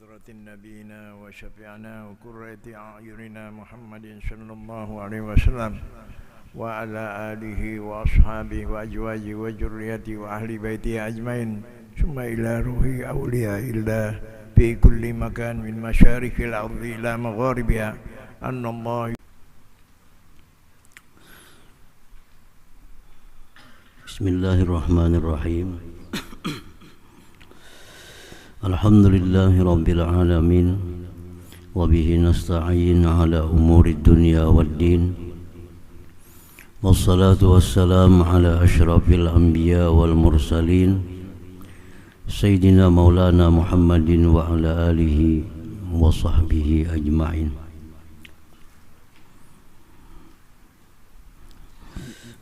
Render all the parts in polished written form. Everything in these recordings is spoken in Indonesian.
حضرة نبينا وشفيعنا وقرة أعيننا محمد صلى الله عليه وسلم وعلى آله وأصحابه وأزواجه وذريته وأهل بيته أجمعين ثم إلى روح أولياء الله في كل مكان من مشارق الأرض إلى مغاربها أن الله. Bismillahirrahmanirrahim. Alhamdulillahi rabbil alamin wa bihi nasta'in ala umurid dunya waddin. Wassalatu wassalamu ala asyrafil anbiya wal mursalin Sayyidina Maulana Muhammadin wa ala alihi wa sahbihi ajma'in.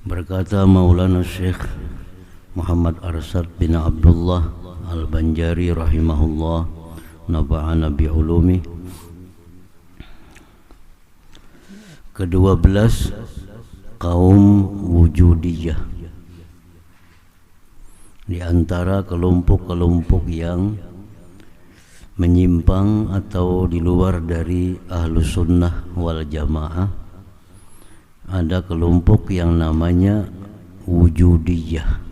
Berkata Maulana Syekh Muhammad Arsad bin Abdullah Al-Banjari rahimahullah, nafa'ana bi'ulumi. Ke-12, kaum wujudiyah. Di antara kelompok-kelompok yang menyimpang atau di luar dari Ahlus Sunnah wal Jamaah, ada kelompok yang namanya wujudiyah.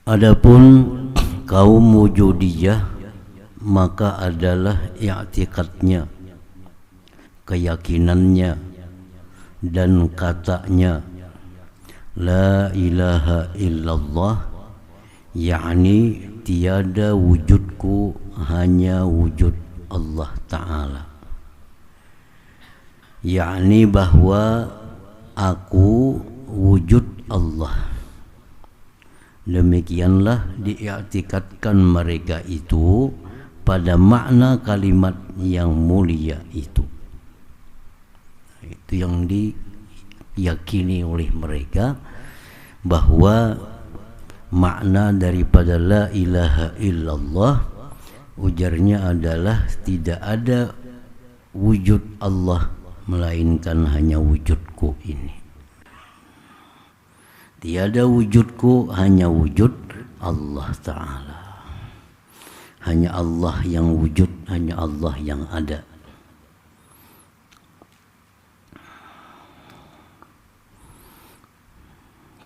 Adapun kaum wujudiyah maka adalah i'tikadnya, keyakinannya dan katanya la ilaha illallah, yakni tiada wujudku, hanya wujud Allah Ta'ala, yakni bahwa aku wujud Allah. Demikianlah diiktikadkan mereka itu pada makna kalimat yang mulia itu. Itu yang diyakini oleh mereka, bahwa makna daripada la ilaha illallah, ujarnya adalah tidak ada wujud Allah melainkan hanya wujudku ini. Tiada wujudku, hanya wujud Allah Ta'ala. Hanya Allah yang wujud, hanya Allah yang ada.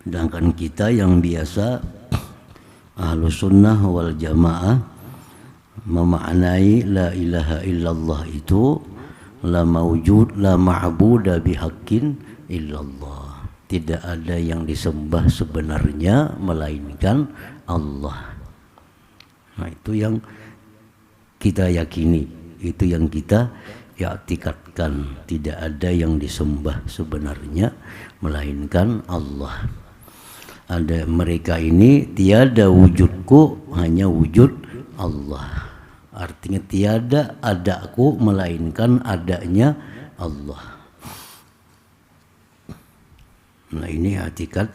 Sedangkan kita yang biasa Ahlus Sunnah wal Jamaah memaknai la ilaha illallah itu la mawjud la ma'buda bihaqqin illallah. Tidak ada yang disembah sebenarnya melainkan Allah. Nah, itu yang kita yakini, itu yang kita i'tikadkan. Tidak ada yang disembah sebenarnya melainkan Allah. Ada mereka ini tiada wujudku, hanya wujud Allah. Artinya tiada adaku melainkan adanya Allah. Nah, ini i'tikad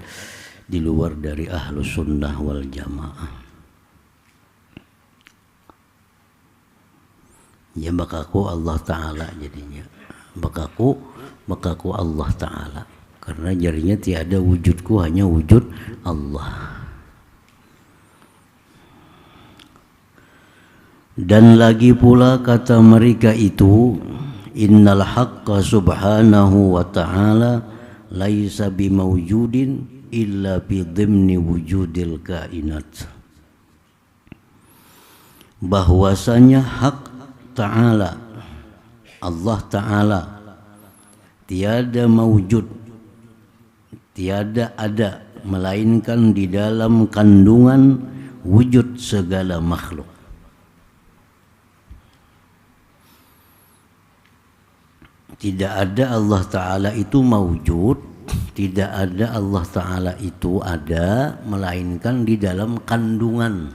di luar dari Ahlus Sunnah wal Jamaah. Ya, bakaku Allah Ta'ala jadinya. Bakaku Allah Ta'ala. Karena jadinya tiada wujudku, hanya wujud Allah. Dan lagi pula kata mereka itu, innal haqqa subhanahu wa ta'ala laisa bimawjudin illa bi dhimni wujudil kainat. Bahwasanya hak Ta'ala, Allah Ta'ala, tiada mawjud, tiada ada melainkan di dalam kandungan wujud segala makhluk. Tidak ada Allah Ta'ala itu mawjud, tidak ada Allah Ta'ala itu ada, melainkan di dalam kandungan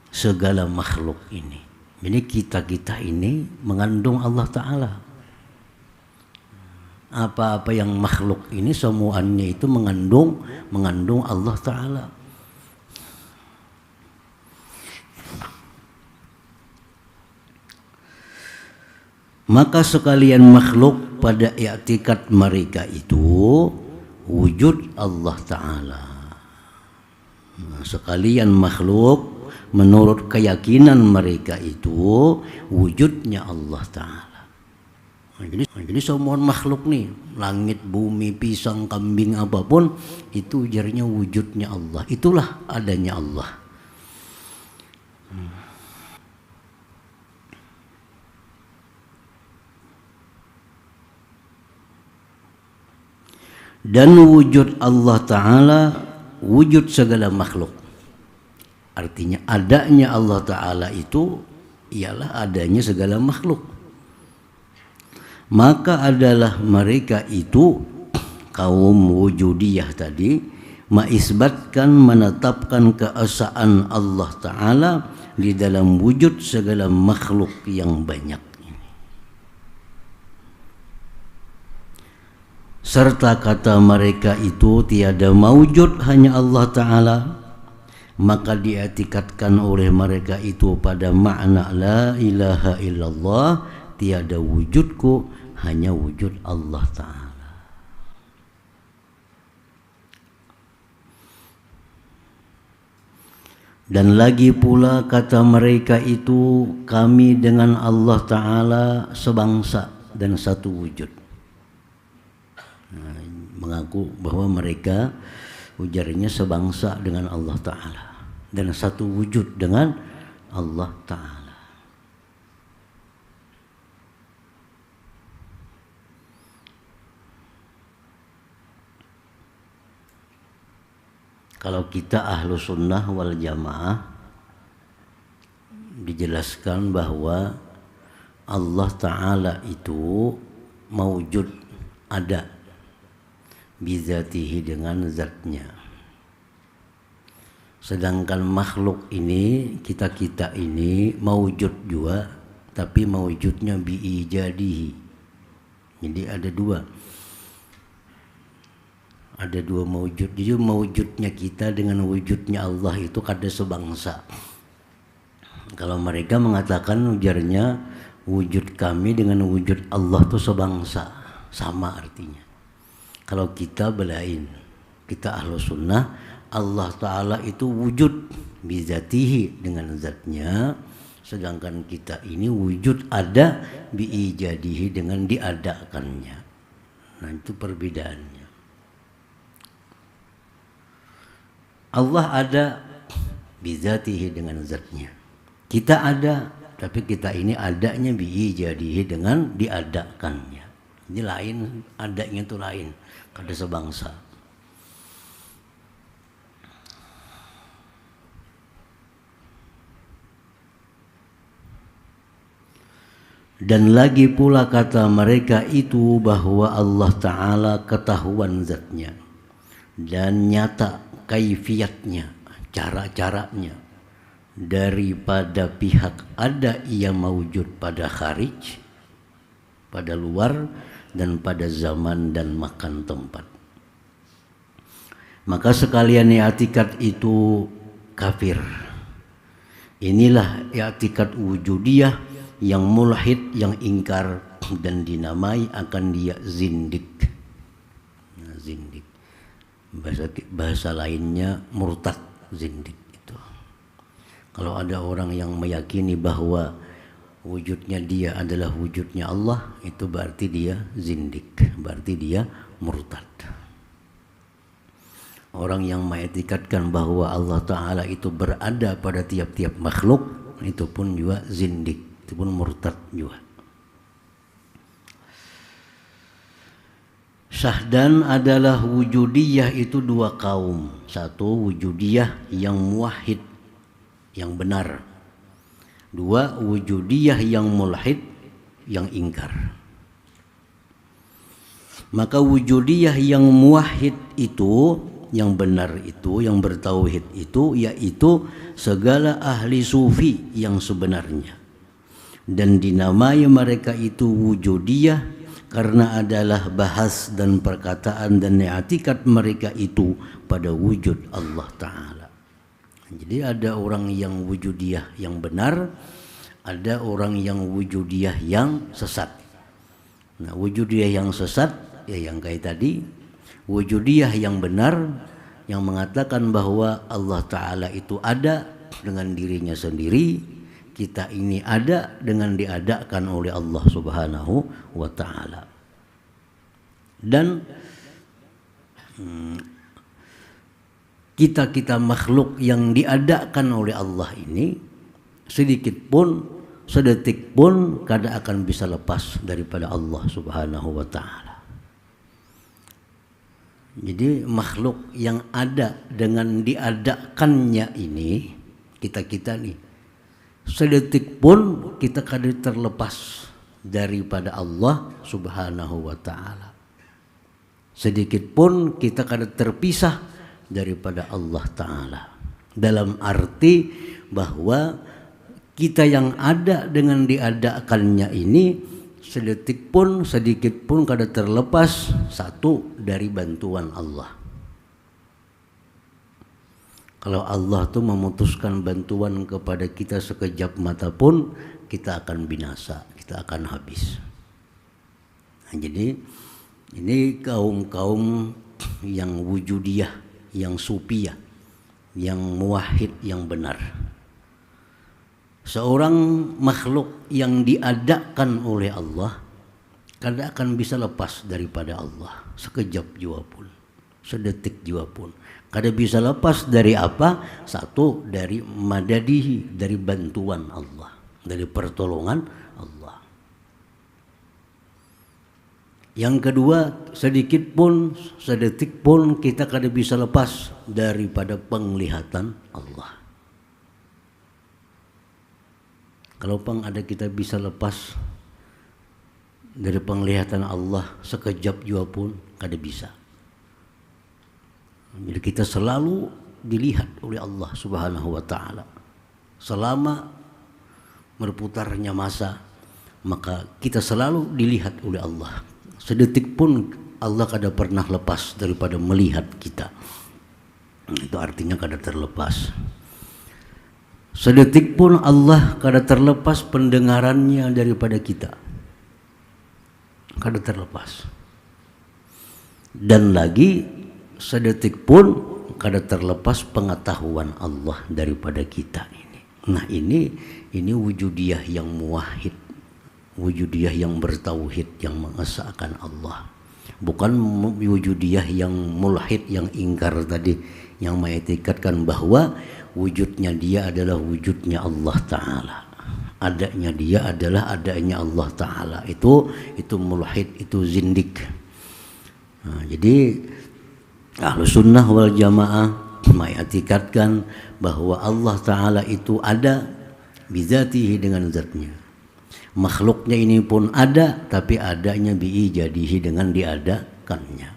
segala makhluk ini. Jadi kita ini mengandung Allah Ta'ala. Apa-apa yang makhluk ini semuanya itu mengandung Allah Ta'ala. Maka sekalian makhluk pada i'tikad mereka itu wujud Allah Ta'ala. Sekalian makhluk menurut keyakinan mereka itu wujudnya Allah Ta'ala. Jadi semua makhluk nih, langit, bumi, pisang, kambing, apapun, itu ujarnya wujudnya Allah. Itulah adanya Allah. Dan wujud Allah Ta'ala wujud segala makhluk. Artinya adanya Allah Ta'ala itu ialah adanya segala makhluk. Maka adalah mereka itu kaum wujudiyah tadi mengisbatkan, menetapkan keesaan Allah Ta'ala di dalam wujud segala makhluk yang banyak. Serta kata mereka itu tiada maujud hanya Allah Ta'ala, maka diatikatkan oleh mereka itu pada makna la ilaha illallah, tiada wujudku hanya wujud Allah Ta'ala. Dan lagi pula kata mereka itu, kami dengan Allah Ta'ala sebangsa dan satu wujud. Nah, mengaku bahwa mereka ujarnya sebangsa dengan Allah Ta'ala dan satu wujud dengan Allah Ta'ala. Kalau kita ahlu sunnah wal jamaah, dijelaskan bahwa Allah Ta'ala itu maujud, ada bizatihi dengan zatnya. Sedangkan makhluk ini, kita ini maujud juga, tapi maujudnya biijadihi. Jadi ada dua maujud. Jadi maujudnya kita dengan wujudnya Allah itu kada sebangsa. Kalau mereka mengatakan ujarnya wujud kami dengan wujud Allah itu sebangsa, sama artinya. Kalau kita belain, kita ahlu sunnah, Allah Ta'ala itu wujud bizatihi dengan zatnya, sedangkan kita ini wujud ada biijadihi dengan diadakannya. Nah, itu perbedaannya. Allah ada bizatihi dengan zatnya. Kita ada, tapi kita ini adanya biijadihi dengan diadakannya. Ini lain, adanya itu lain, kada sebangsa. Dan lagi pula kata mereka itu bahwa Allah Ta'ala ketahuan zatnya dan nyata kaifiatnya, cara-caranya daripada pihak ada ia maujud pada kharij, pada luar, dan pada zaman dan makan tempat. Maka sekalian i'tikad itu kafir. Inilah i'tikad wujudiyah yang mulhid, yang ingkar dan dinamai akan dia zindik. Nah, zindik. Bahasa lainnya murtad, zindik itu. Kalau ada orang yang meyakini bahwa wujudnya dia adalah wujudnya Allah, itu berarti dia zindik, berarti dia murtad. Orang yang mengetikatkan bahwa Allah Ta'ala itu berada pada tiap-tiap makhluk, itu pun juga zindik, itu pun murtad juga. Syahdan adalah wujudiyah itu dua kaum. Satu wujudiyah yang muwahhid, yang benar. Dua wujudiyah yang mulhid, yang ingkar. Maka wujudiyah yang muwahhid itu, yang benar itu, yang bertauhid itu, yaitu segala ahli sufi yang sebenarnya. Dan dinamai mereka itu wujudiyah karena adalah bahas dan perkataan dan i'tikad mereka itu pada wujud Allah Ta'ala. Jadi ada orang yang wujudiyah yang benar, ada orang yang wujudiyah yang sesat. Nah, wujudiyah yang sesat ya yang kayak tadi, wujudiyah yang benar yang mengatakan bahwa Allah Ta'ala itu ada dengan dirinya sendiri, kita ini ada dengan diadakan oleh Allah Subhanahu wa Ta'ala. Dan kita makhluk yang diadakan oleh Allah ini sedikit pun, sedetik pun kada akan bisa lepas daripada Allah Subhanahu wa Ta'ala. Jadi makhluk yang ada dengan diadakannya ini, kita nih, sedetik pun kita kada terlepas daripada Allah Subhanahu wa Ta'ala. Sedikit pun kita kada terpisah daripada Allah Ta'ala. Dalam arti bahwa kita yang ada dengan diadakannya ini sedetik pun, sedikit pun kada terlepas satu dari bantuan Allah. Kalau Allah tuh memutuskan bantuan kepada kita sekejap mata pun, kita akan binasa, kita akan habis. Nah, jadi ini kaum-kaum yang wujudiyah, yang supiyah, yang muwahhid, yang benar. Seorang makhluk yang diadakan oleh Allah kada akan bisa lepas daripada Allah sekejap jua pun, sedetik jua pun. Kada bisa lepas dari apa? Satu, dari madadihi, dari bantuan Allah, dari pertolongan Allah. Yang kedua, sedikit pun, sedetik pun kita kada bisa lepas daripada penglihatan Allah. Kalau pang ada kita bisa lepas dari penglihatan Allah sekejap jua pun kada bisa. Jadi kita selalu dilihat oleh Allah Subhanahu wa Ta'ala. Selama berputarnya masa, maka kita selalu dilihat oleh Allah. Sedetik pun Allah kada pernah lepas daripada melihat kita. Itu artinya kada terlepas. Sedetik pun Allah kada terlepas pendengarannya daripada kita. Kada terlepas. Dan lagi sedetik pun kada terlepas pengetahuan Allah daripada kita ini. Nah, ini wujudiyah yang muwahhid, wujudiyah yang bertauhid, yang mengesahkan Allah. Bukan wujudiyah yang mulhid, yang ingkar tadi, yang mengetikatkan bahwa wujudnya dia adalah wujudnya Allah Ta'ala, adanya dia adalah adanya Allah Ta'ala. Itu mulhid, itu zindik. Nah, jadi Ahlus Sunnah wal Jamaah mengetikatkan bahwa Allah Ta'ala itu ada bizatihi, dengan zatnya. Makhluknya ini pun ada, tapi adanya biijadihi, dengan diadakannya.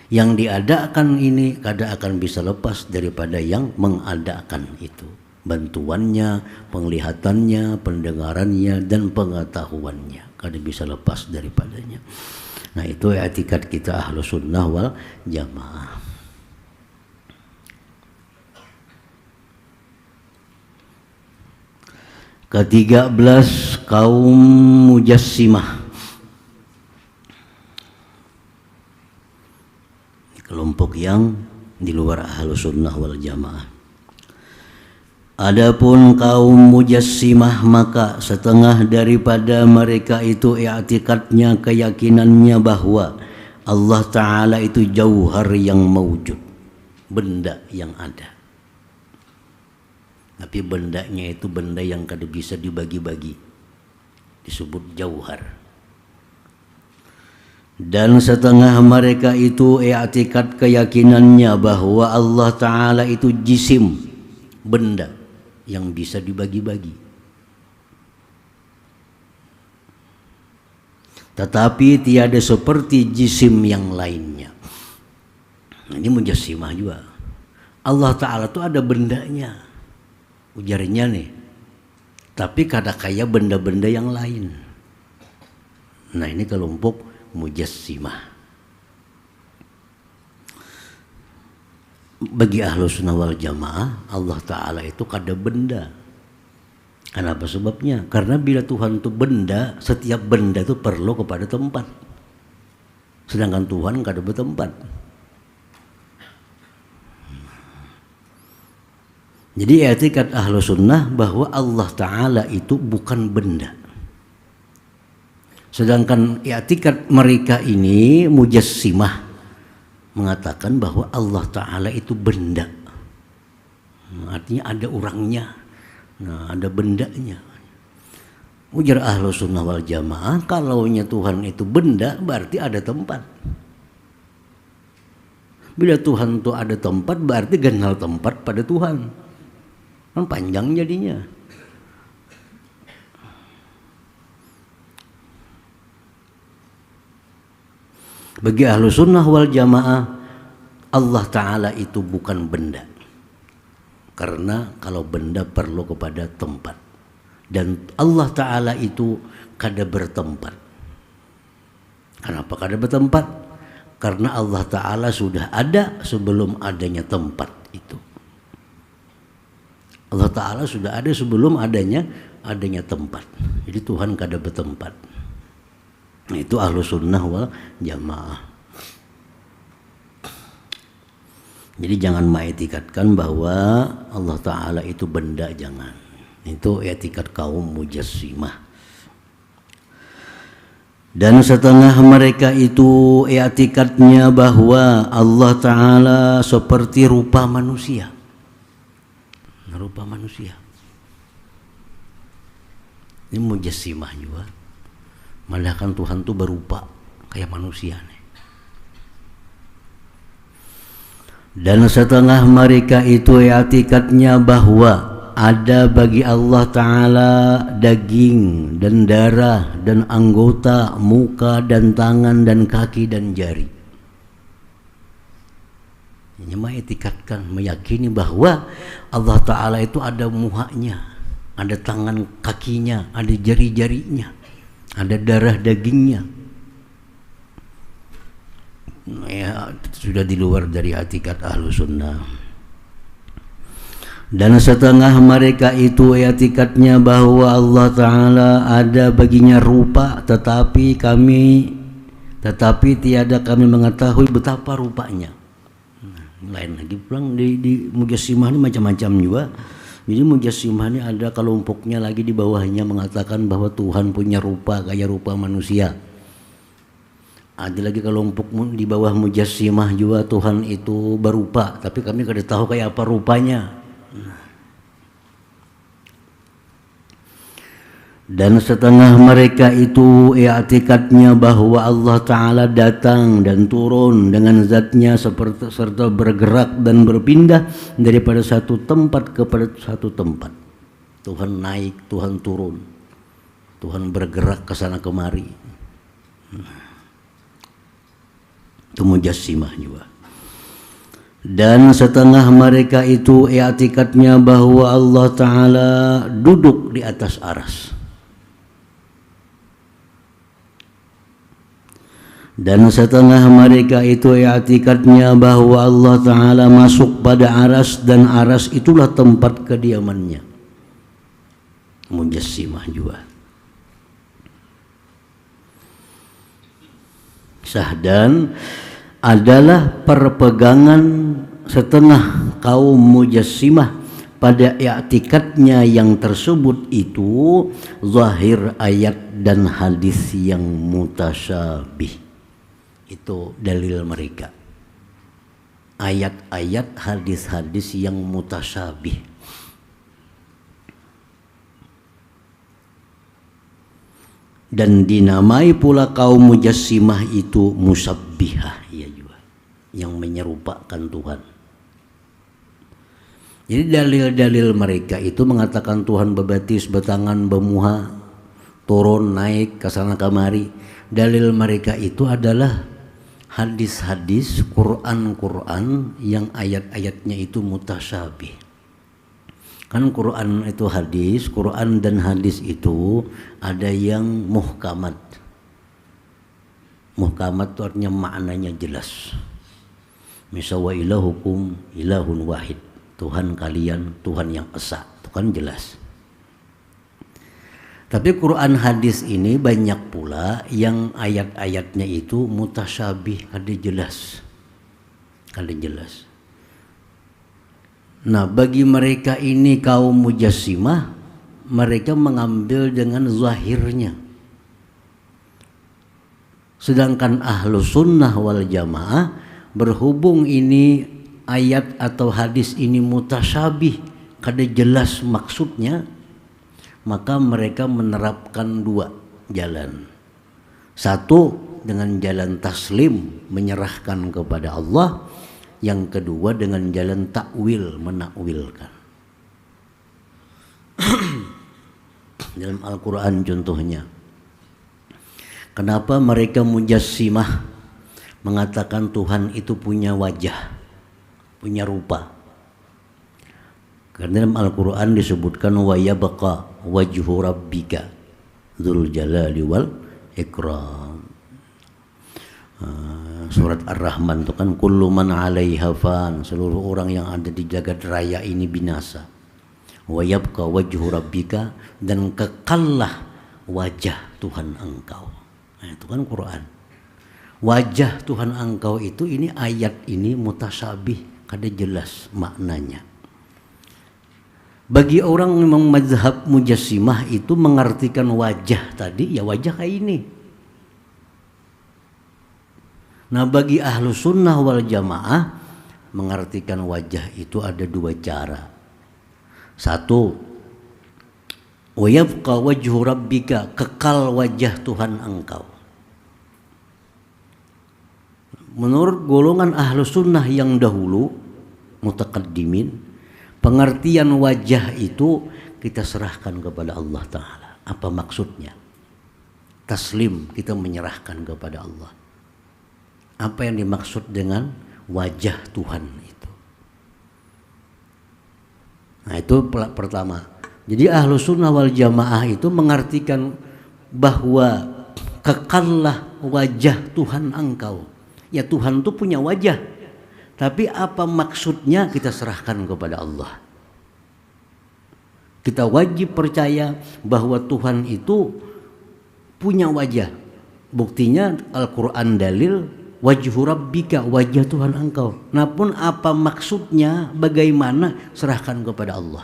Yang diadakan ini kada akan bisa lepas daripada yang mengadakan itu. Bantuannya, penglihatannya, pendengarannya, dan pengetahuannya. Kada bisa lepas daripadanya. Nah, itu i'tikad kita Ahlus Sunnah wal Jamaah. Ke-13, kaum Mujassimah. Kelompok yang di luar Ahlus Sunnah wal Jamaah. Adapun kaum Mujassimah, maka setengah daripada mereka itu i'tikadnya, keyakinannya bahwa Allah Ta'ala itu jauhar yang mawjud, benda yang ada. Tapi bendanya itu benda yang kada bisa dibagi-bagi, disebut jauhar. Dan setengah mereka itu i'tikad, keyakinannya bahwa Allah Ta'ala itu jisim, benda yang bisa dibagi-bagi. Tetapi tiada seperti jisim yang lainnya. Nah, ini Mujassimah juga. Allah Ta'ala itu ada bendanya, ujarnya nih, tapi kada kaya benda-benda yang lain. Nah, ini kelompok Mujassimah. Bagi Ahlus Sunnah wal Jamaah, Allah Ta'ala itu kada benda. Kenapa sebabnya? Karena bila Tuhan itu benda, setiap benda itu perlu kepada tempat. Sedangkan Tuhan kada bertempat. Jadi i'tikad ahlu sunnah bahwa Allah Ta'ala itu bukan benda. Sedangkan i'tikad mereka ini mujassimah mengatakan bahwa Allah Ta'ala itu benda. Artinya ada orangnya, nah ada bendanya. Ujar ahlu sunnah wal jamaah, kalaunya Tuhan itu benda berarti ada tempat. Bila Tuhan itu ada tempat berarti kenal tempat pada Tuhan. Kan panjang jadinya. Bagi ahlu sunnah wal jamaah, Allah Ta'ala itu bukan benda. Karena kalau benda perlu kepada tempat. Dan Allah Ta'ala itu kada bertempat. Kenapa kada bertempat? Karena Allah Ta'ala sudah ada sebelum adanya tempat itu. Allah Ta'ala sudah ada sebelum adanya tempat. Jadi Tuhan kada bertempat. Nah, itu ahlu sunnah wal jamaah. Jadi jangan mengiktikadkan bahwa Allah Ta'ala itu benda, jangan. Itu i'tikad kaum mujassimah. Dan setengah mereka itu i'tikadnya bahwa Allah Ta'ala seperti rupa manusia. Rupa manusia. Ini mujassimah juga. Malah kan Tuhan tuh berupa kayak manusia nih. Dan setengah mereka itu i'tikadnya bahwa ada bagi Allah Ta'ala daging dan darah dan anggota, muka dan tangan dan kaki dan jari. Ini mengiktikadkan, meyakini bahwa Allah Ta'ala itu ada muhanya, ada tangan kakinya, ada jari-jarinya, ada darah dagingnya. Ya, sudah di luar dari i'tikad ahlu sunnah. Dan setengah mereka itu i'tikadnya bahwa Allah Ta'ala ada baginya rupa, tetapi tiada kami mengetahui betapa rupanya. Lain lagi pulang di mujassimah ini macam-macam juga. Jadi mujassimah ini ada kelompoknya lagi di bawahnya mengatakan bahwa Tuhan punya rupa kayak rupa manusia. Ada lagi kelompok di bawah mujassimah juga Tuhan itu berupa, tapi kami kada tahu kayak apa rupanya. Dan setengah mereka itu i'tikadnya bahwa Allah Ta'ala datang dan turun dengan zatnya serta bergerak dan berpindah daripada satu tempat kepada satu tempat. Tuhan naik, Tuhan turun, Tuhan bergerak ke sana kemari. Itu mujassimah juga. Dan setengah mereka itu i'tikadnya bahwa Allah Ta'ala duduk di atas aras. Dan setengah mereka itu i'tikadnya bahwa Allah Ta'ala masuk pada aras dan aras itulah tempat kediamannya. Mujassimah juga. Sahdan adalah perpegangan setengah kaum mujassimah pada i'tikadnya yang tersebut itu zahir ayat dan hadis yang mutasyabih. Itu dalil mereka. Ayat-ayat, hadis-hadis yang mutasyabih. Dan dinamai pula kaum mujassimah itu musabbihah, ya juga, yang menyerupakan Tuhan. Jadi dalil-dalil mereka itu mengatakan Tuhan bebatis, bertangan, bermuha, turun, naik, kesana kemari. Dalil mereka itu adalah hadis-hadis, Quran yang ayat-ayatnya itu mutasyabih. Kan Quran itu hadis, Quran dan hadis itu ada yang muhkamat. Muhkamat itu artinya maknanya jelas. Misal wa ilahukum ilahun wahid. Tuhan kalian, Tuhan yang esa. Itu kan jelas. Tapi Quran hadis ini banyak pula yang ayat-ayatnya itu mutasyabih, ada jelas. Ada jelas. Nah, bagi mereka ini kaum mujassimah, mereka mengambil dengan zahirnya. Sedangkan ahlu sunnah wal jamaah berhubung ini ayat atau hadis ini mutasyabih, kada jelas maksudnya, maka mereka menerapkan dua jalan. Satu dengan jalan taslim, menyerahkan kepada Allah. Yang kedua dengan jalan takwil, menakwilkan. Dalam Al-Quran contohnya, kenapa mereka mujassimah mengatakan Tuhan itu punya wajah, punya rupa? Karena dalam Al-Quran disebutkan wa yabqa wajhu rabbika dzul jalali wal ikram. Surat Ar-Rahman itu kan kullu man 'alaiha fan, seluruh orang yang ada di jagat raya ini binasa. Wa yabqa wajhu rabbika, dan kekallah wajah Tuhan engkau. Nah, itu kan Quran. Wajah Tuhan engkau itu, ini ayat ini mutasyabih, kada jelas maknanya. Bagi orang yang mazhab mujassimah itu mengartikan wajah tadi, ya wajah kayak ini. Nah, bagi ahlu sunnah wal jamaah mengartikan wajah itu ada dua cara. Satu, wa yabqa wajhu rabbika, kekal wajah Tuhan engkau. Menurut golongan ahlu sunnah yang dahulu, mutaqaddimin, pengertian wajah itu kita serahkan kepada Allah Ta'ala. Apa maksudnya? Taslim, kita menyerahkan kepada Allah. Apa yang dimaksud dengan wajah Tuhan itu? Nah, itu pertama. Jadi ahlu sunnah wal jamaah itu mengartikan bahwa kekallah wajah Tuhan engkau. Ya, Tuhan itu punya wajah, tapi apa maksudnya kita serahkan kepada Allah. Kita wajib percaya bahwa Tuhan itu punya wajah. Buktinya Al-Quran dalil wajhu rabbika, wajah Tuhan engkau. Nah, pun apa maksudnya, bagaimana, serahkan kepada Allah.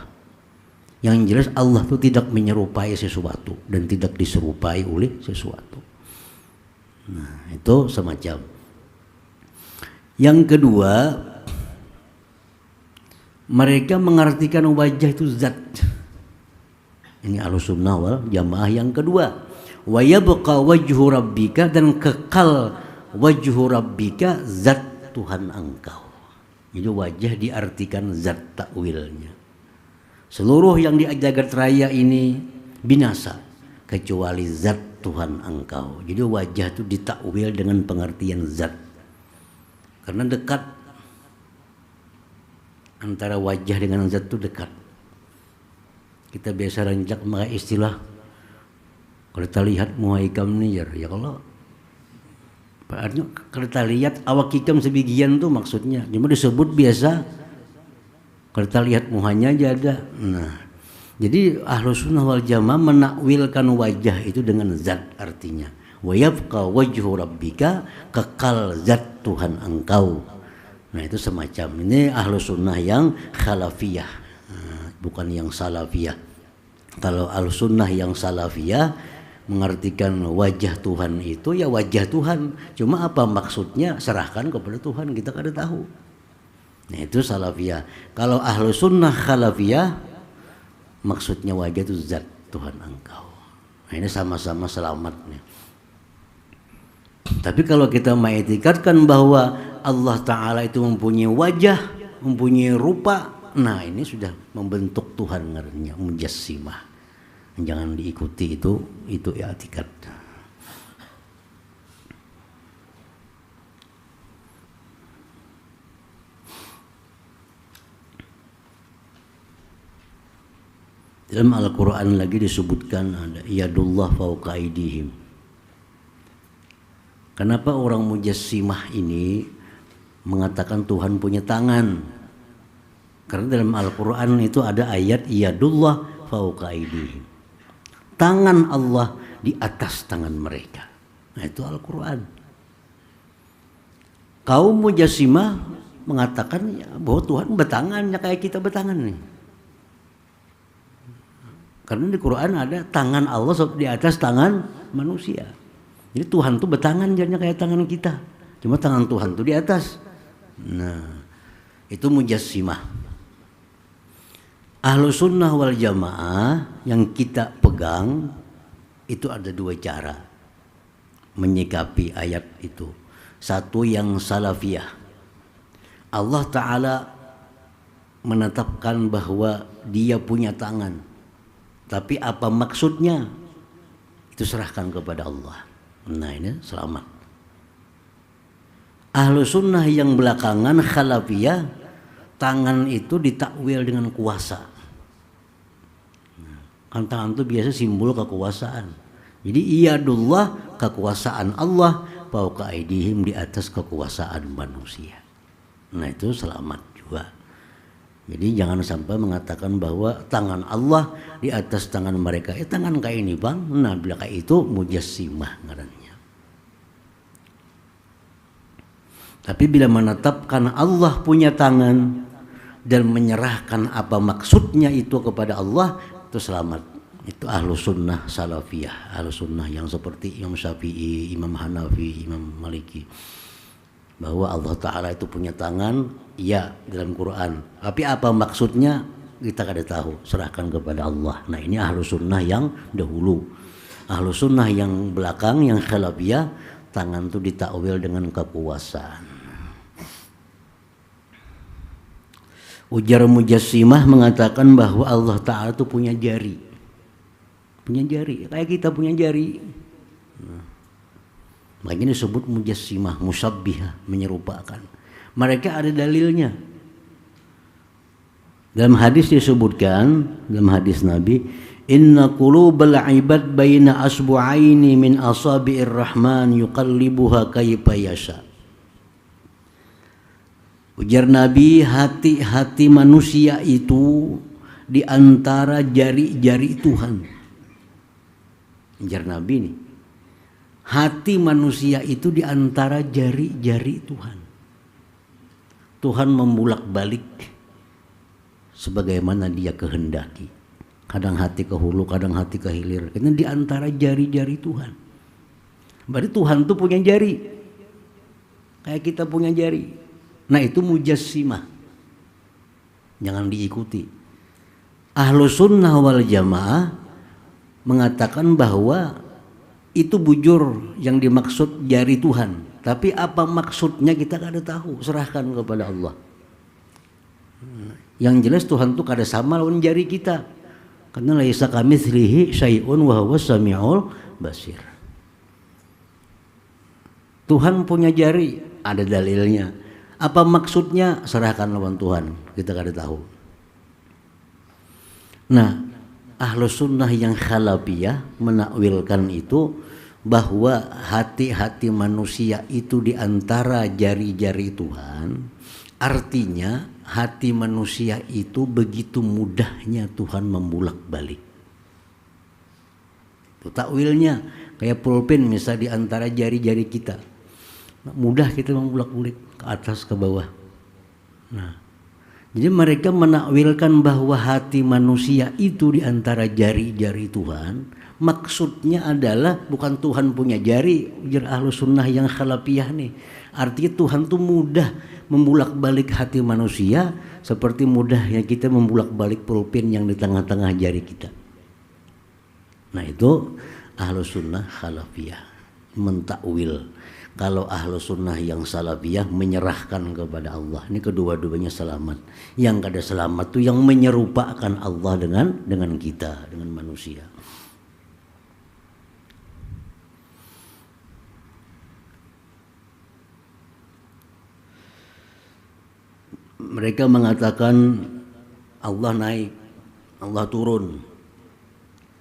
Yang jelas Allah itu tidak menyerupai sesuatu dan tidak diserupai oleh sesuatu. Nah, itu semacam. Yang kedua, mereka mengartikan wajah itu zat. Ini Ahlussunnah wal Jamaah yang kedua. Wa yabqa wajhu rabbika, dan kekal wajhu rabbika, zat Tuhan engkau. Jadi wajah diartikan zat, takwilnya. Seluruh yang di jagat raya ini binasa kecuali zat Tuhan engkau. Jadi wajah itu ditakwil dengan pengertian zat. Karena dekat, antara wajah dengan zat itu dekat. Kita biasa rancak memakai istilah, kalau kita lihat muka ikam ni, ya kalau artinya kalau kita lihat awak ikam sebagian tuh maksudnya, cuma disebut biasa. Kalau kita lihat muhanya aja ada. Nah, jadi Ahlussunnah wal Jamaah menakwilkan wajah itu dengan zat artinya. Wa yabqa wajhu rabbika, kekal zat Tuhan engkau. Nah, itu semacam ini Ahlussunnah yang khalafiyah, bukan yang salafiyah. Kalau Ahlussunnah yang salafiyah mengartikan wajah Tuhan itu ya wajah Tuhan, cuma apa maksudnya serahkan kepada Tuhan, kita kada tahu. Nah, itu salafiyah. Kalau Ahlussunnah khalafiyah, maksudnya wajah itu zat Tuhan engkau. Nah, ini sama-sama selamatnya. Tapi kalau kita mengitikadkan bahwa Allah Ta'ala itu mempunyai wajah, mempunyai rupa, nah ini sudah membentuk Tuhan ngerinya, mujassimah. Jangan diikuti itu i'tikad. Dalam Al-Quran lagi disebutkan ada yadullah fawqa aydihim. Kenapa orang mujassimah ini mengatakan Tuhan punya tangan? Karena dalam Al-Quran itu ada ayat yadullah fawqa aydihim. Tangan Allah di atas tangan mereka. Nah, itu Al-Quran. Kaum mujassimah mengatakan bahwa Tuhan bertangannya kayak kita bertangan nih. Karena di Quran ada tangan Allah di atas tangan manusia. Jadi Tuhan tuh bertangan jadinya kayak tangan kita. Cuma tangan Tuhan tuh di atas. Nah, itu mujassimah. Ahlus sunnah wal jamaah yang kita pegang itu ada dua cara menyikapi ayat itu. Satu yang salafiyah. Allah Ta'ala menetapkan bahwa dia punya tangan. Tapi apa maksudnya? Itu serahkan kepada Allah. Nah ini selamat. Ahlu sunnah yang belakangan khalafiyah, tangan itu ditakwil dengan kuasa. Kan tangan itu biasa simbol kekuasaan. Jadi iyadullah, kekuasaan Allah, fauqa aidihim, di atas kekuasaan manusia. Nah itu selamat juga. Jadi jangan sampai mengatakan bahwa tangan Allah di atas tangan mereka. Tangan kayak ini bang. Nah bila kayak itu mujassimah ngarannya. Tapi bila menetapkan Allah punya tangan dan menyerahkan apa maksudnya itu kepada Allah, itu selamat. Itu ahlu sunnah salafiyah. Ahlu sunnah yang seperti Imam Syafi'i, Imam Hanafi, Imam Maliki. Bahwa Allah Ta'ala itu punya tangan, ya dalam Quran. Tapi apa maksudnya kita kada tahu, serahkan kepada Allah. Nah ini ahlu sunnah yang dahulu. Ahlu sunnah yang belakang, yang khalafiyah, tangan itu ditakwil dengan kekuasaan. Ujar mujassimah mengatakan bahwa Allah Ta'ala itu punya jari. Punya jari, kayak kita punya jari. Makanya disebut mujassimah, musyabbihah, menyerupakan. Mereka ada dalilnya. Dalam hadis disebutkan, dalam hadis Nabi, inna qulubal ibad baina asbu'aini min asabi'ir rahman yuqallibuha kayfa yasha. Ujar Nabi, hati-hati manusia itu di antara jari-jari Tuhan. Ujar Nabi nih. Hati manusia itu di antara jari-jari Tuhan. Tuhan membulak-balik sebagaimana dia kehendaki. Kadang hati ke hulu, kadang hati ke hilir. Karena di antara jari-jari Tuhan. Berarti Tuhan tuh punya jari. Kayak kita punya jari. Nah itu mujassimah. Jangan diikuti. Ahlu sunnah wal jamaah mengatakan bahwa itu bujur yang dimaksud jari Tuhan. Tapi apa maksudnya kita kada tahu. Serahkan kepada Allah. Yang jelas Tuhan itu kada sama lawan jari kita. Karena laisa kamitslihi syai'un wa huwas samiul basir. Tuhan punya jari, ada dalilnya. Apa maksudnya? Serahkan lawan Tuhan. Kita kada tahu. Nah, ahlu sunnah yang khalafiyah menakwilkan itu bahwa hati-hati manusia itu di antara jari-jari Tuhan. Artinya hati manusia itu begitu mudahnya Tuhan membulak-balik. Itu takwilnya kayak pulpen misal di antara jari-jari kita. Mudah kita membulak-balik ke atas ke bawah. Nah, jadi mereka menakwilkan bahwa hati manusia itu di antara jari-jari Tuhan. Maksudnya adalah bukan Tuhan punya jari, ujar ahlu sunnah yang khalafiyah nih. Artinya Tuhan tuh mudah membulak-balik hati manusia seperti mudahnya kita membulak-balik pulpen yang di tengah-tengah jari kita. Nah itu ahlu sunnah khalafiyah mentakwil. Kalau ahlu sunnah yang salafiyah menyerahkan kepada Allah. Ini kedua-duanya selamat. Yang kada selamat itu yang menyerupakan Allah dengan kita, dengan manusia. Mereka mengatakan Allah naik, Allah turun.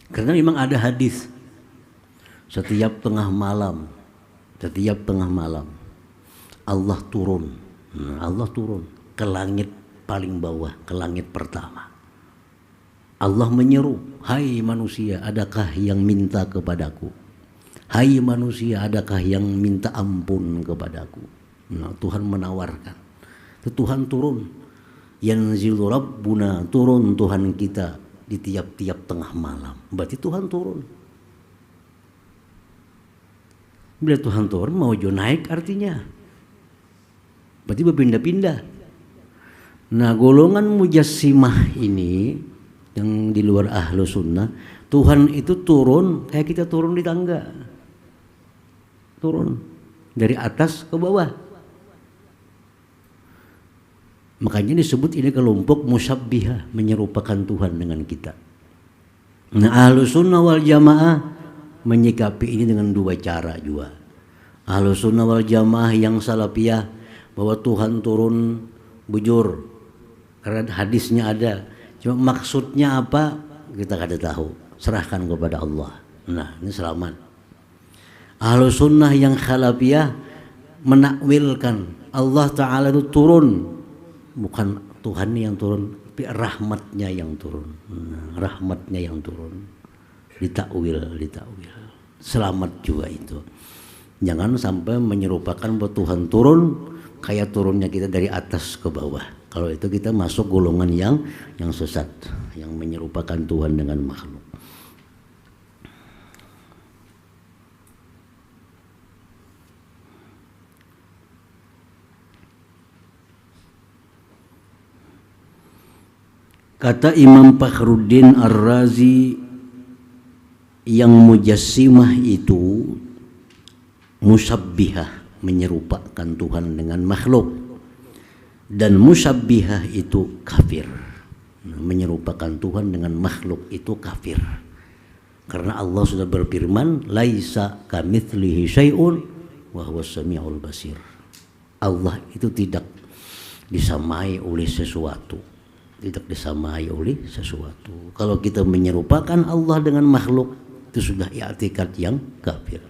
Karena memang ada hadis setiap tengah malam Allah turun. Allah turun ke langit paling bawah, ke langit pertama. Allah menyeru, hai manusia, adakah yang minta kepadaku? Hai manusia, adakah yang minta ampun kepadaku? Nah, Tuhan menawarkan. Itu Tuhan turun. Yanzilu Rabbuna, turun Tuhan kita di tiap-tiap tengah malam. Berarti Tuhan turun. Bila Tuhan turun mau naik artinya. Berarti berpindah-pindah. Nah, golongan mujassimah ini yang di luar ahlu sunnah, Tuhan itu turun kayak kita turun di tangga. Turun dari atas ke bawah. Makanya disebut ini kelompok musyabbihah, menyerupakan Tuhan dengan kita. Nah, ahlu sunnah wal jamaah menyikapi ini dengan dua cara juga. Ahlu sunnah wal jamaah yang salafiyah bahwa Tuhan turun bujur karena hadisnya ada, cuma maksudnya apa kita kada tahu, serahkan kepada Allah. Nah, ini selamat. Ahlu sunnah yang khalafiyah menakwilkan Allah Ta'ala itu turun, bukan Tuhan yang turun, tapi rahmatnya yang turun. Nah, rahmatnya yang turun ditakwil. Selamat juga itu. Jangan sampai menyerupakan bahwa Tuhan turun kayak turunnya kita dari atas ke bawah. Kalau itu kita masuk golongan yang sesat, yang menyerupakan Tuhan dengan makhluk. Kata Imam Fakhruddin Ar-Razi, yang mujassimah itu musyabbihah, menyerupakan Tuhan dengan makhluk, dan musyabbihah itu kafir. Menyerupakan Tuhan dengan makhluk itu kafir. Karena Allah sudah berfirman, laisa kamitslihi syai'un wa huwas samiul basir. Allah itu tidak disamai oleh sesuatu. Tidak disamai oleh sesuatu. Kalau kita menyerupakan Allah dengan makhluk, itu sudah i'tikad yang kafir.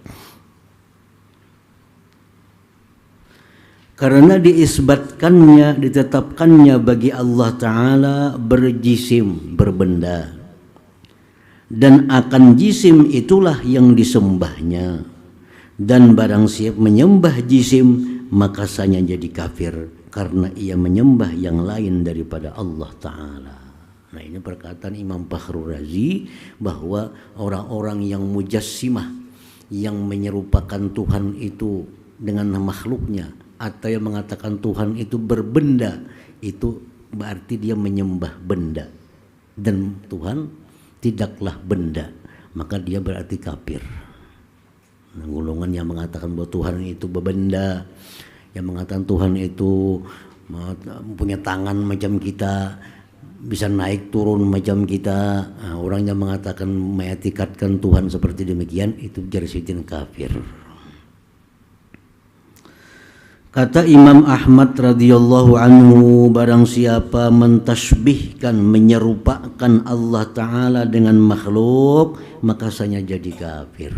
Karena diisbatkannya, ditetapkannya bagi Allah Ta'ala berjisim, berbenda. Dan akan jisim itulah yang disembahnya. Dan barang siapa menyembah jisim, maka sanya jadi kafir. Karena ia menyembah yang lain daripada Allah Ta'ala. Nah, ini perkataan Imam Fakhrul Razi bahwa orang-orang yang mujassimah, yang menyerupakan Tuhan itu dengan makhluknya, atau yang mengatakan Tuhan itu berbenda, itu berarti dia menyembah benda. Dan Tuhan tidaklah benda, maka dia berarti kafir. Nah, golongan yang mengatakan bahwa Tuhan itu berbenda, yang mengatakan Tuhan itu punya tangan macam kita, bisa naik turun macam kita. Nah, orang yang mengatakan mengetikatkan Tuhan seperti demikian, itu jarsidin kafir. Kata Imam Ahmad radhiyallahu anhu, barang siapa mentasbihkan, menyerupakan Allah Ta'ala dengan makhluk, maka sanya jadi kafir.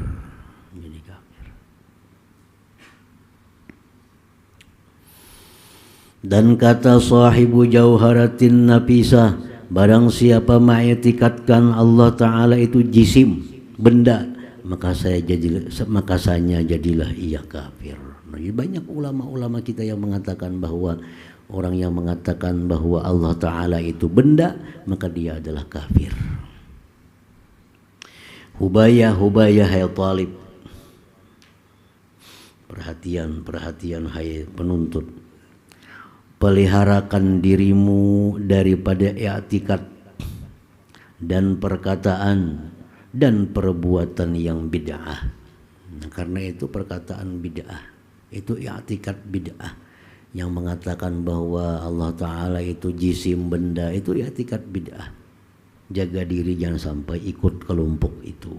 Dan kata sahibu Jauharatin Nafisah, barang siapa mengetikatkan Allah Ta'ala itu jisim, benda, maka sanya jadilah ia kafir. Nah, banyak ulama-ulama kita yang mengatakan bahwa orang yang mengatakan bahwa Allah Ta'ala itu benda, maka dia adalah kafir. Hubayah hai talib, perhatian hai penuntut, peliharakan dirimu daripada i'tikad dan perkataan dan perbuatan yang bid'ah. Nah, karena itu perkataan bid'ah, itu i'tikad bid'ah, yang mengatakan bahwa Allah Ta'ala itu jisim, benda, itu i'tikad bid'ah. Jaga diri jangan sampai ikut kelompok itu.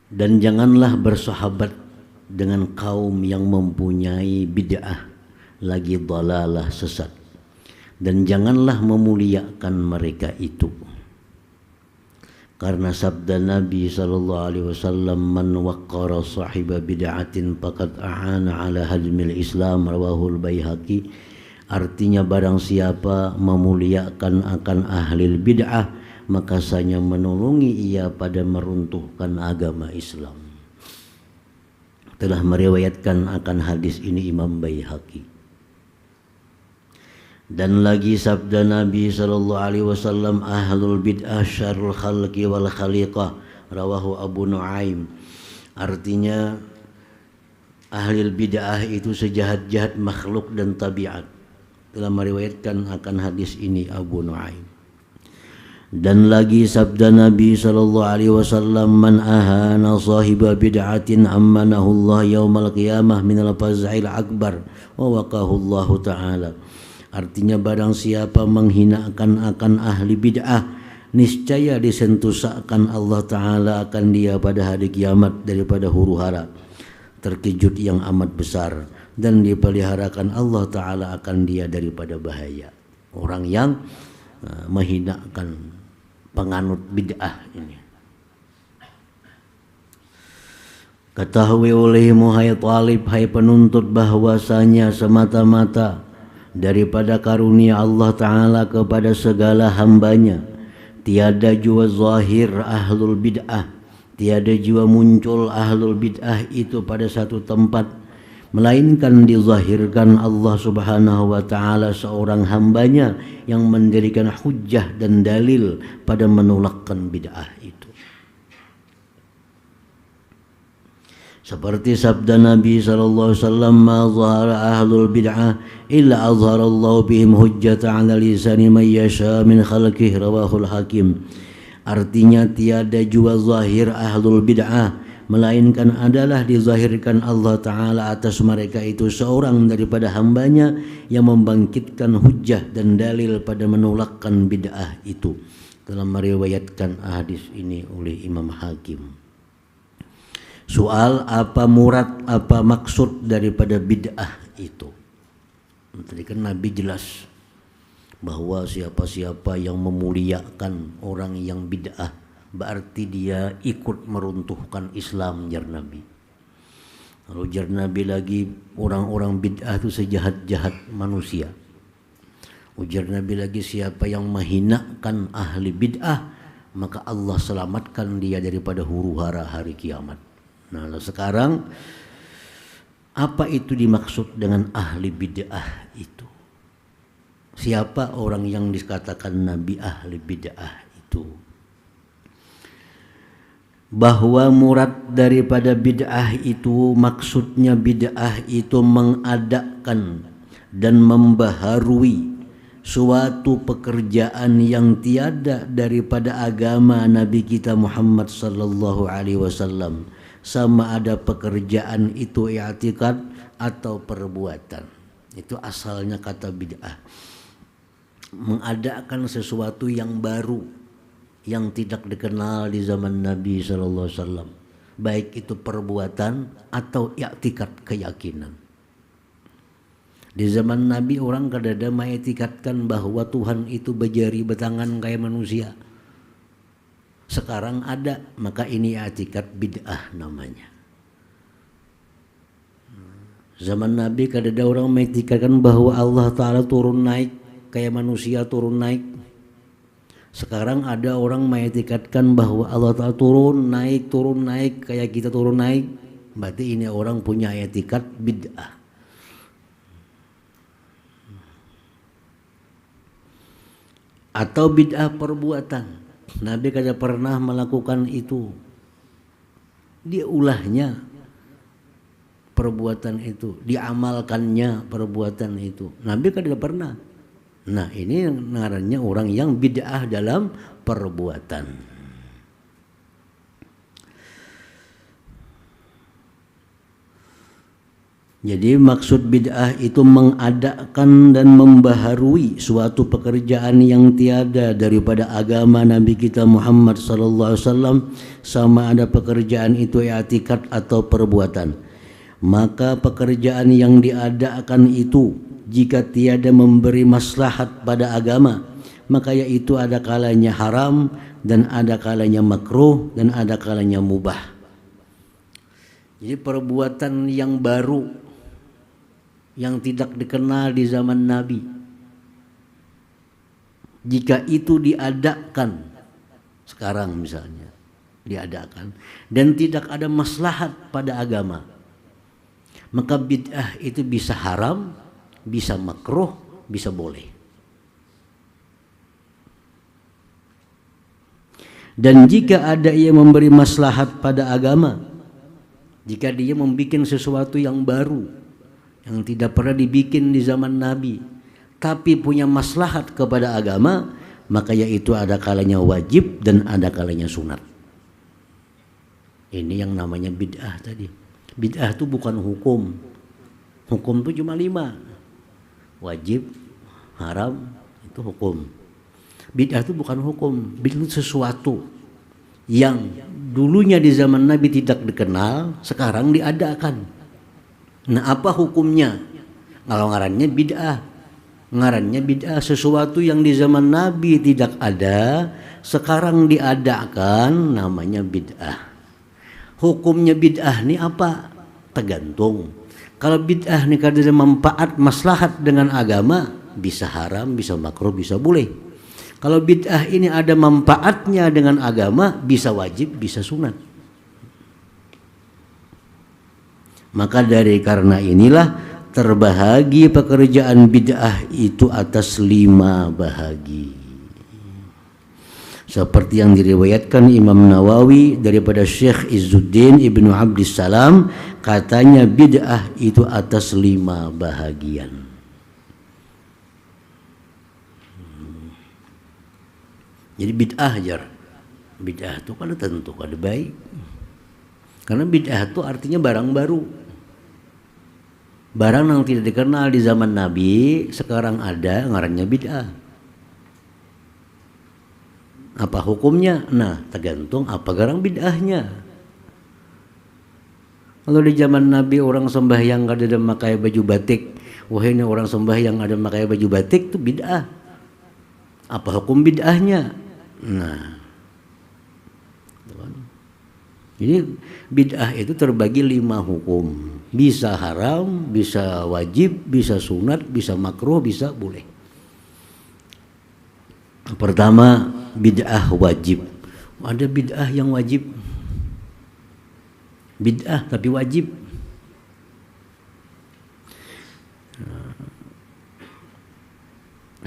Dan janganlah bersahabat dengan kaum yang mempunyai bid'ah, lagi dhalalah, sesat, dan janganlah memuliakan mereka itu. Karena sabda Nabi SAW, man waqqara sahiba bid'atin faqad a'ana ala hadmil Islam, rawahul Baihaqi. Artinya barang siapa memuliakan akan ahli bid'ah, maka sanya menolongi ia pada meruntuhkan agama Islam. telah meriwayatkan akan hadis ini Imam Baihaqi. Dan lagi sabda Nabi sallallahu alaihi wasallam, ahlul bid'ah syarrul khalqi wal khaliqah, rawahu Abu Nuaim. Artinya ahli bid'ah itu sejahat-jahat makhluk dan tabiat. Telah meriwayatkan akan hadis ini Abu Nuaim. Dan lagi sabda Nabi sallallahu alaihi wasallam, man ahana sahiba bid'atin ammanahu Allah yaumal qiyamah minal faza'il akbar wa waqahu Allah taala. Artinya barang siapa menghinakan akan ahli bid'ah, niscaya disentusakan Allah taala akan dia pada hari kiamat daripada huru-hara, terkejut yang amat besar, dan dipeliharakan Allah taala akan dia daripada bahaya. Orang yang menghinakan penganut bid'ah ini. Ketahui olehmu hai talib, hai penuntut, bahwasanya semata-mata daripada karunia Allah Ta'ala kepada segala hambanya, tiada jua zahir ahlul bid'ah, tiada jua muncul ahlul bid'ah itu pada satu tempat, melainkan dizahirkan Allah Subhanahu wa Ta'ala seorang hambanya yang mendirikan hujjah dan dalil pada menolakkan bid'ah itu. Seperti sabda Nabi sallallahu alaihi wasallam, ma zahara ahlul bid'ah illa azharallahu bihim hujjata 'ala lisani man yasha min khalqihi, rawahul Hakim. Artinya tiada jua zahir ahlul bid'ah, melainkan adalah dizahirkan Allah Ta'ala atas mereka itu seorang daripada hambanya yang membangkitkan hujjah dan dalil pada menolakkan bid'ah itu. Telah meriwayatkan hadis ini oleh Imam Hakim. Soal apa murad, apa maksud daripada bid'ah itu. Tadi kan Nabi jelas bahwa siapa-siapa yang memuliakan orang yang bid'ah berarti dia ikut meruntuhkan Islam, jar Nabi. Lalu jar Nabi lagi, orang-orang bid'ah itu sejahat-jahat manusia. Ujar Nabi lagi, siapa yang menghinakan ahli bid'ah maka Allah selamatkan dia daripada huru-hara hari kiamat. Nah, sekarang apa itu dimaksud dengan ahli bid'ah itu? Siapa orang yang dikatakan Nabi ahli bid'ah itu? Bahwa murad daripada bid'ah itu, maksudnya bid'ah itu mengadakan dan membaharui suatu pekerjaan yang tiada daripada agama Nabi kita Muhammad sallallahu alaihi wasallam, sama ada pekerjaan itu i'tikad atau perbuatan. Itu asalnya kata bid'ah. Mengadakan sesuatu yang baru yang tidak dikenal di zaman Nabi sallallahu alaihi wasallam, baik itu perbuatan atau i'tikad, keyakinan. Di zaman Nabi orang kadada mengiktikadkan bahwa Tuhan itu berjari bertangan kayak manusia. Sekarang ada, maka ini i'tikad bid'ah namanya. Zaman Nabi kadada orang mengiktikadkan bahwa Allah Ta'ala turun naik kayak manusia turun naik. Sekarang ada orang mengiktikadkan bahwa Allah Ta'ala turun naik kayak kita turun naik. Berarti ini orang punya i'tikad bid'ah. Atau bid'ah perbuatan. Nabi kada pernah melakukan itu. Dia ulahnya perbuatan itu, diamalkannya perbuatan itu. Nabi kada pernah. Nah, ini ngarannya orang yang bid'ah dalam perbuatan. Jadi maksud bid'ah itu mengadakan dan membaharui suatu pekerjaan yang tiada daripada agama Nabi kita Muhammad sallallahu alaihi wasallam, sama ada pekerjaan itu i'tikad atau perbuatan. Maka pekerjaan yang diadakan itu jika tiada memberi maslahat pada agama, maka yaitu ada kalanya haram dan ada kalanya makruh dan ada kalanya mubah. Jadi perbuatan yang baru yang tidak dikenal di zaman Nabi, jika itu diadakan sekarang misalnya diadakan dan tidak ada maslahat pada agama, Maka bid'ah itu bisa haram, bisa makruh, bisa boleh. Dan jika ada yang memberi maslahat pada agama, jika dia membuat sesuatu yang baru, yang tidak pernah dibikin di zaman Nabi, tapi punya maslahat kepada agama, maka yaitu ada kalanya wajib dan ada kalanya sunat. Ini yang namanya bid'ah tadi. Bid'ah itu bukan hukum. Hukum itu cuma 5. Wajib, haram, itu hukum. Bid'ah itu bukan hukum. Bid'ah itu sesuatu yang dulunya di zaman Nabi tidak dikenal, sekarang diadakan. Nah, apa hukumnya? Kalau ngarannya bid'ah. Ngarannya bid'ah, sesuatu yang di zaman Nabi tidak ada, sekarang diadakan, namanya bid'ah. Hukumnya bid'ah ini apa? Tergantung. Kalau bid'ah ini kada ada manfaat maslahat dengan agama, bisa haram, bisa makruh, bisa boleh. Kalau bid'ah ini ada manfaatnya dengan agama, bisa wajib, bisa sunat. Maka dari karena inilah terbahagi pekerjaan bid'ah itu atas 5 bahagi. Seperti yang diriwayatkan Imam Nawawi daripada Syekh Izzuddin Ibnu Abdissalam, katanya bid'ah itu atas 5 bahagian. Jadi bid'ah jar. Bid'ah itu kan tentu kada baik. Karena bid'ah itu artinya barang baru. Barang yang tidak dikenal di zaman Nabi, sekarang ada, ngarannya bid'ah. Apa hukumnya? Nah, tergantung apa garang bid'ahnya. Kalau di zaman Nabi orang sembahyang ada memakai baju batik, wah ini orang sembahyang ada memakai baju batik, itu bid'ah. Apa hukum bid'ahnya? Nah, jadi bid'ah itu terbagi 5 hukum. Bisa haram, bisa wajib, bisa sunat, bisa makruh, bisa boleh. Pertama, bid'ah wajib. Ada bid'ah yang wajib. Bid'ah tapi wajib.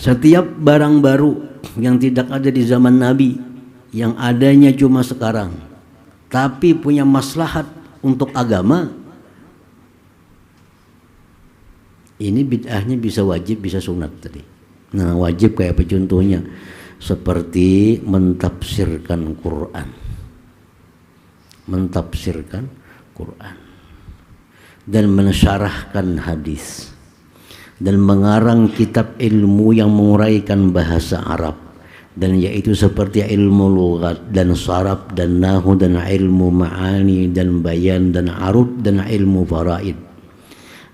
Setiap barang baru yang tidak ada di zaman Nabi, yang adanya cuma sekarang, tapi punya maslahat untuk agama, ini bid'ahnya bisa wajib, bisa sunat tadi. Nah, wajib kayak apa contohnya? Seperti mentafsirkan Quran. Mentafsirkan Quran. Dan mensyarahkan hadis. Dan mengarang kitab ilmu yang menguraikan bahasa Arab. Dan yaitu seperti ilmu lughat dan saraf dan nahu dan ilmu ma'ani dan bayan dan arud dan ilmu faraid.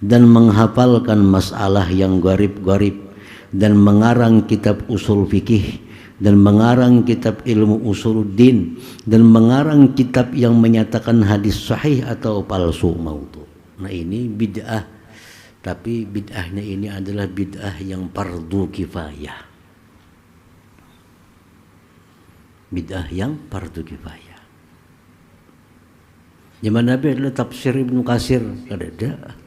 Dan menghafalkan masalah yang gharib-gharib. Dan mengarang kitab usul fikih, dan mengarang kitab ilmu usuluddin, dan mengarang kitab yang menyatakan hadis sahih atau palsu maudhu. Nah, ini bid'ah, tapi bid'ahnya ini adalah bid'ah yang fardu kifayah. Bid'ah yang fardu kifayah. Zaman Nabi adalah tafsir Ibnu Katsir, ada.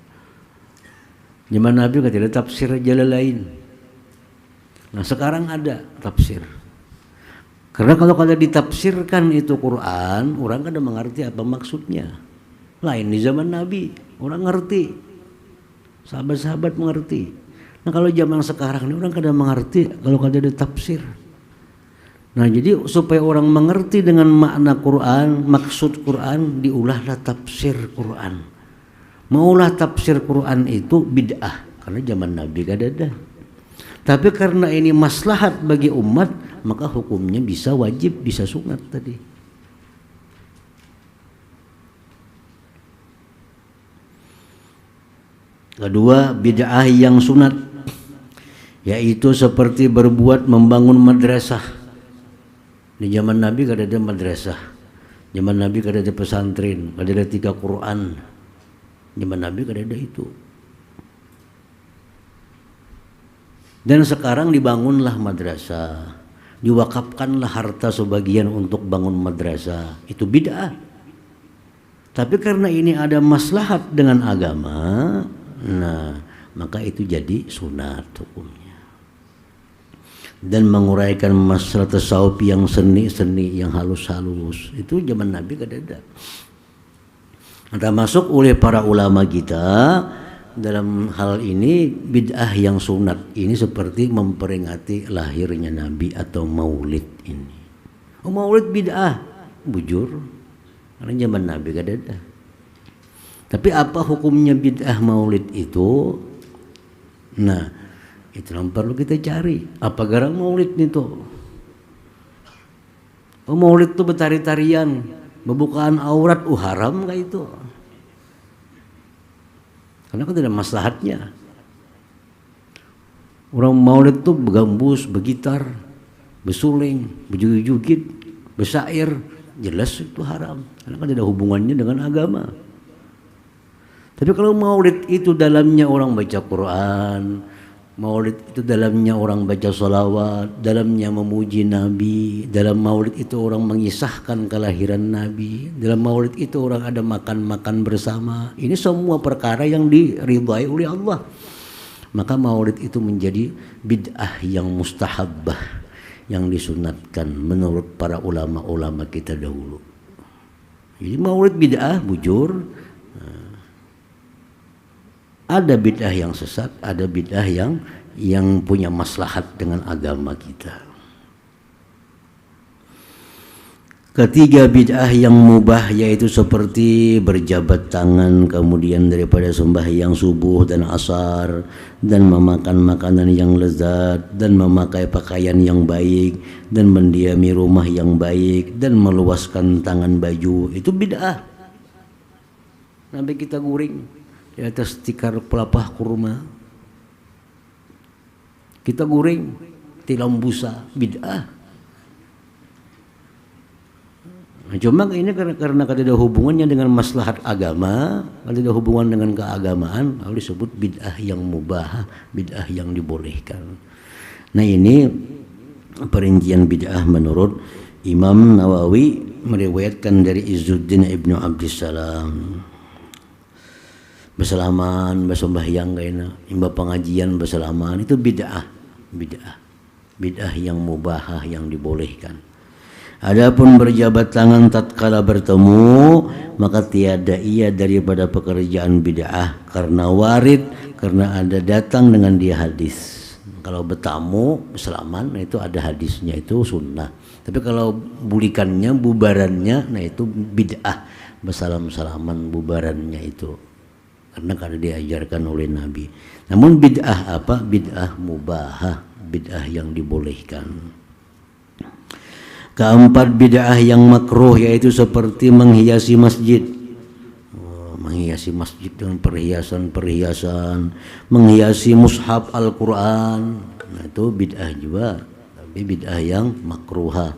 Zaman Nabi tidak ada tafsir Jalalain. Nah, sekarang ada tafsir. Karena kalau ditafsirkan itu Quran, orang kada mengerti apa maksudnya. Lain di zaman Nabi, orang ngerti. Sahabat-sahabat mengerti. Nah, kalau zaman sekarang ini orang kada mengerti kalau kada ada tafsir. Nah, jadi supaya orang mengerti dengan makna Quran, maksud Quran, diulahlah tafsir Quran. Maulah tafsir Quran itu bid'ah, karena zaman Nabi kada ada. Tapi karena ini maslahat bagi umat, maka hukumnya bisa wajib, bisa sunat tadi. Kedua, bid'ah yang sunat, yaitu seperti berbuat membangun madrasah. Di zaman Nabi kada ada madrasah. Zaman Nabi kada ada pesantren, kada ada 3 Quran. Zaman Nabi kada ada itu. Dan sekarang dibangunlah madrasah, diwakafkanlah harta sebagian untuk bangun madrasah. Itu bid'ah. Tapi karena ini ada maslahat dengan agama, nah maka itu jadi sunat hukumnya. Dan menguraikan masalah tasawuf yang seni-seni, yang halus-halus, itu zaman Nabi gak ada. Termasuk oleh para ulama kita dalam hal ini bid'ah yang sunat ini seperti memperingati lahirnya Nabi atau maulid ini. Oh, maulid bid'ah, bujur, karena zaman Nabi gak ada. Tapi apa hukumnya bid'ah maulid itu? Nah, itu yang perlu kita cari. Apa garang maulid itu? Oh, maulid itu bertari-tarian, membukaan aurat, haram gak itu? Karena kan tidak maslahatnya. Orang maulid itu bergambus, bergitar, bersuling, berjugit-jugit, bersair, jelas itu haram. Karena kan tidak hubungannya dengan agama. Tapi kalau maulid itu dalamnya orang baca Quran, maulid itu dalamnya orang baca salawat, dalamnya memuji Nabi, dalam maulid itu orang mengisahkan kelahiran Nabi, dalam maulid itu orang ada makan-makan bersama. Ini semua perkara yang diridhai oleh Allah. Maka maulid itu menjadi bid'ah yang mustahabbah, yang disunatkan menurut para ulama-ulama kita dahulu. Jadi maulid bid'ah, bujur. Ada bid'ah yang sesat, ada bid'ah yang punya maslahat dengan agama kita. Ketiga bid'ah yang mubah yaitu seperti berjabat tangan, kemudian daripada sembahyang subuh dan asar, dan memakan makanan yang lezat, dan memakai pakaian yang baik, dan mendiami rumah yang baik, dan meluaskan tangan baju, itu bid'ah. Sampai kita guring di atas tikar pelepah kurma, kita guring tilam busa, bid'ah. Cuma ini karena tidak hubungannya dengan maslahat agama, tidak hubungan dengan keagamaan, lalu disebut bid'ah yang mubah, bid'ah yang dibolehkan. Nah, ini perincian bid'ah menurut Imam Nawawi meriwayatkan dari Izzuddin Ibnu Abdissalam. Bersalaman, bersembahyang kayaknya, imba pengajian bersalaman, itu bid'ah yang mubahah, yang dibolehkan. Adapun berjabat tangan tatkala bertemu, maka tiada ia daripada pekerjaan bid'ah, karena warid, karena ada datang dengan dia hadis. Kalau bertamu bersalaman, nah itu ada hadisnya, itu sunnah. Tapi kalau bulikannya, bubarannya, nah itu bid'ah, bersalam-salaman bubarannya itu, karena diajarkan oleh Nabi. Namun bid'ah apa? Bid'ah mubahah, bid'ah yang dibolehkan. Keempat bid'ah yang makruh yaitu seperti menghiasi masjid. Menghiasi masjid dengan perhiasan-perhiasan, menghiasi mushaf Al-Quran, nah itu bid'ah juga, tapi bid'ah yang makruhah.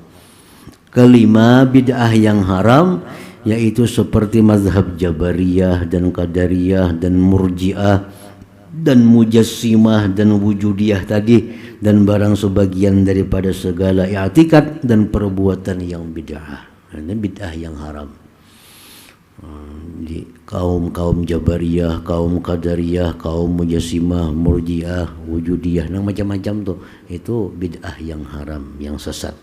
Kelima bid'ah yang haram yaitu seperti mazhab Jabariyah dan Qadariyah dan Murji'ah dan Mujassimah dan Wujudiyah tadi, dan barang sebagian daripada segala i'tikad dan perbuatan yang bid'ah. Ini bid'ah yang haram. Di kaum Jabariyah, kaum Qadariyah, kaum Mujassimah, Murji'ah, Wujudiyah, nah macam-macam tuh, itu bid'ah yang haram, yang sesat.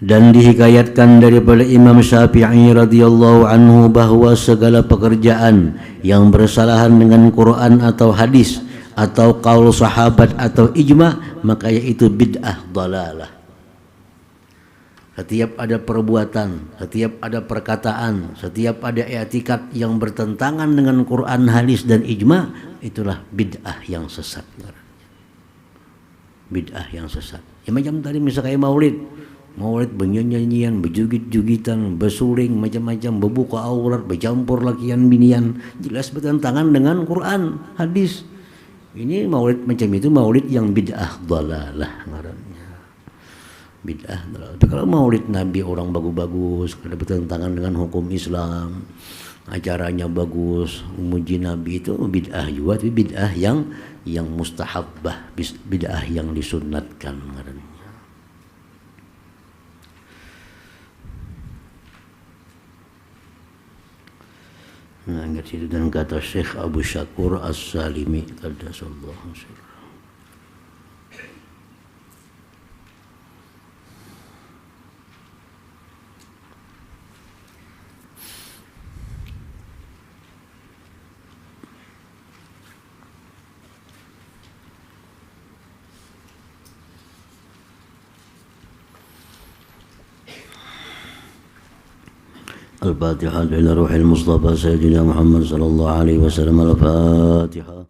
Dan dihikayatkan daripada Imam Syafi'i radhiyallahu anhu bahwa segala pekerjaan yang bersalahan dengan Quran atau hadis atau qaul sahabat atau ijma, maka yaitu bid'ah dalalah. Setiap ada perbuatan, setiap ada perkataan, setiap ada i'tikad yang bertentangan dengan Quran, hadis dan ijma, itulah bid'ah yang sesat. Bid'ah yang sesat. Ya macam tadi misalnya maulid bernyanyian, berjugit-jugitan, bersuling, macam-macam, berbuka aurat, bercampur lakian binian, jelas bertentangan dengan Quran, hadis. Ini maulid macam itu, maulid yang bid'ah dalalah ngarannya. Bid'ah dalalah. Tapi kalau maulid Nabi orang bagus-bagus, kada bertentangan dengan hukum Islam, acaranya bagus, memuji Nabi, itu bid'ah juga, tapi bid'ah yang mustahabbah, bid'ah yang disunatkan ngarannya. Nah, situ dan kata Syekh Abu Syakur As-Salimi qaddasallahu sirrah. الفاتحة إلى روح المصطفى سيدنا محمد صلى الله عليه وسلم. الفاتحة.